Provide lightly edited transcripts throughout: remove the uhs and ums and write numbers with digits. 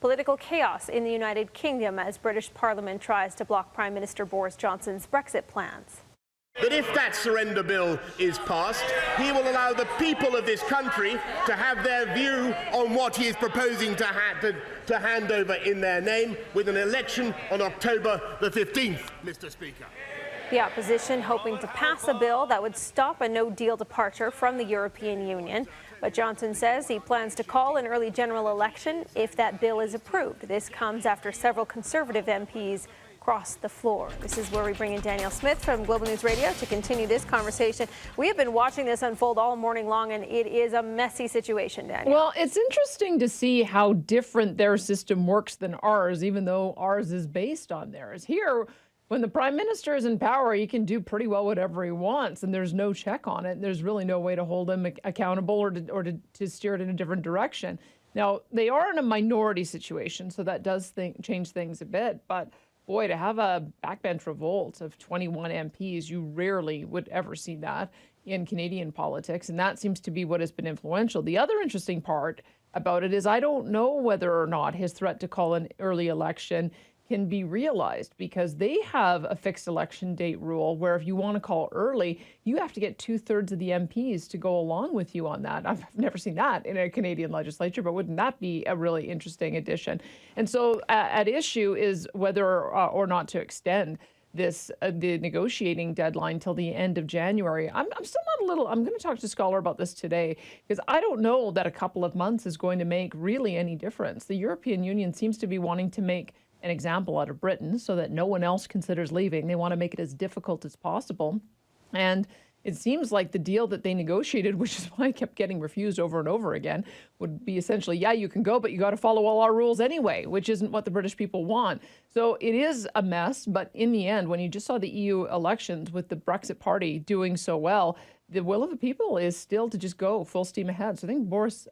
political chaos in the United Kingdom as British Parliament tries to block Prime Minister Boris Johnson's Brexit plans. That if that surrender bill is passed, he will allow the people of this country to have their view on what he is proposing to hand over in their name with an election on October the 15th, Mr. Speaker. The opposition hoping to pass a bill that would stop a no-deal departure from the European Union. But Johnson says he plans to call an early general election if that bill is approved. This comes after several Conservative MPs crossed the floor. This is where we bring in Danielle Smith from Global News Radio to continue this conversation. We have been watching this unfold all morning long, and it is a messy situation, Danielle. Well, it's interesting to see how different their system works than ours, even though ours is based on theirs. Here, when the prime minister is in power, he can do pretty well whatever he wants, and there's no check on it. There's really no way to hold him accountable or to steer it in a different direction. Now, they are in a minority situation, so that does change things a bit, but boy, to have a backbench revolt of 21 MPs, you rarely would ever see that in Canadian politics, and that seems to be what has been influential. The other interesting part about it is I don't know whether or not his threat to call an early election can be realized, because they have a fixed election date rule where if you want to call early, you have to get 2/3 of the MPs to go along with you on that. I've never seen that in a Canadian legislature, but wouldn't that be a really interesting addition? And so at issue is whether or not to extend this the negotiating deadline till the end of January. I'm still not a little, I'm going to talk to a scholar about this today, because I don't know that a couple of months is going to make really any difference. The European Union seems to be wanting to make an example out of Britain so that no one else considers leaving. They want to make it as difficult as possible. And it seems like the deal that they negotiated, which is why I kept getting refused over and over again, would be essentially, yeah, you can go, but you got to follow all our rules anyway, which isn't what the British people want. So it is a mess. But in the end, when you just saw the EU elections with the Brexit party doing so well, the will of the people is still to just go full steam ahead. So I think Boris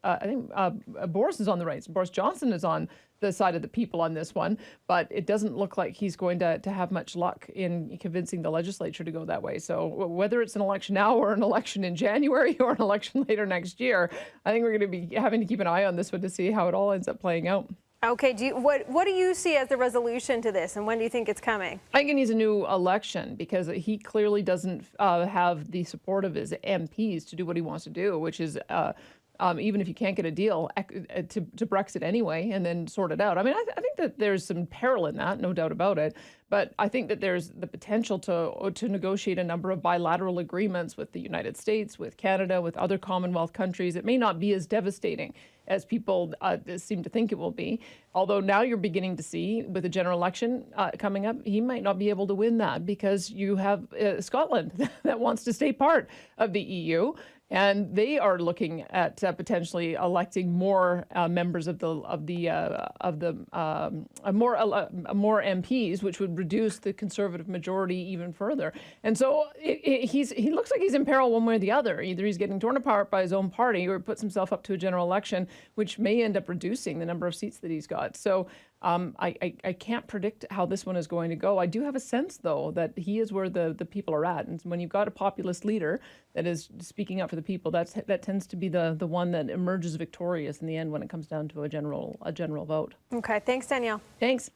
is on the right. Boris Johnson is on the side of the people on this one, but it doesn't look like he's going to have much luck in convincing the legislature to go that way. So whether it's an election now or an election in January or an election later next year, I think we're going to be having to keep an eye on this one to see how it all ends up playing out. Okay, what do you see as the resolution to this, and when do you think it's coming? I think it needs a new election, because he clearly doesn't have the support of his MPs to do what he wants to do, which is even if you can't get a deal, to Brexit anyway, and then sort it out. I mean, I think that there's some peril in that, no doubt about it. But I think that there's the potential to negotiate a number of bilateral agreements with the United States, with Canada, with other Commonwealth countries. It may not be as devastating as people seem to think it will be. Although now you're beginning to see, with the general election coming up, he might not be able to win that, because you have Scotland that wants to stay part of the EU. And they are looking at potentially electing more members of more MPs, which would reduce the Conservative majority even further. And so he looks like he's in peril one way or the other. Either he's getting torn apart by his own party, or puts himself up to a general election, which may end up reducing the number of seats that he's got. So I can't predict how this one is going to go. I do have a sense, though, that he is where the people are at. And when you've got a populist leader that is speaking up for the people, that tends to be the one that emerges victorious in the end when it comes down to a general vote. Okay, thanks, Danielle. Thanks.